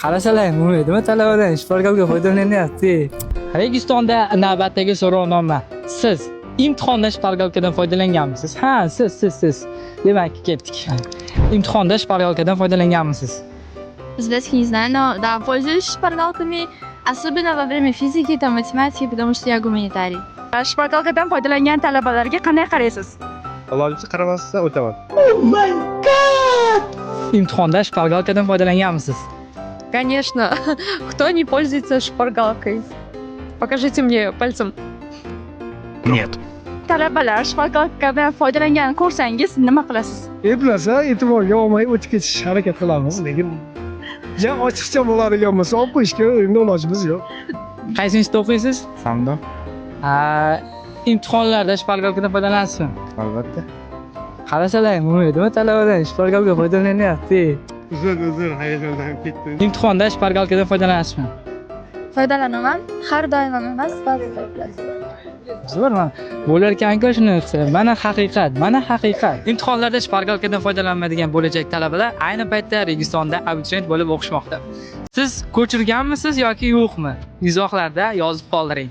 Qarasalar bo'lmaydimi talabadan shpargalka foydalanyapti. Registonda navbatdagi so'rovnoma. Siz imtihonda shpargalkadan foydalanganmisiz? Ha, siz. Demak, ketdik. Imtihonda shpargalkadan foydalanganmisiz? Здравствуйте, но да, пользуюсь шпаргалками, особенно во время физики и математики, потому что я гуманитарий. Shpargalkadan foydalangan talabalarga qanday qaraysiz? Ilojisi qaramasdan o'taman. Imtihonda shpargalkadan foydalanganmisiz? Конечно. Кто не пользуется шпаргалкой? Покажите мне пальцем. Нет. Talabalar shpargalkadan foydalangan ko'rsangiz nima qilasiz? Eplasa e'tiborga olmay o'tib ketish harakat qilamiz, lekin ja ochiqcha bo'ladigan bo'lsa olib qo'yishga endi ilojimiz yo'q. Qaysi institutda o'qiysiz? Samdo. Imtihonlarda shpargalkadan foydalanasizmi? Albatta. Qarasalar bo'lmaydimi talabadan shpargalka foydalanyapti. Uzun hayajonlanib ketdim. Imtihonda shpargalkadan foydalanasizmi? Foydalanaman, har doim emas, ba'zida. Zo'rman. Bo'larkan-ku shunisi. Mana haqiqat. Imtihonlarda shpargalkadan foydalanmaydigan bo'lajak talabalar ayni paytda Registonda abituriyent bo'lib o'qishmoqda. Siz ko'chirganmisiz yoki yo'qmi? Izohlarda yozib qoldiring.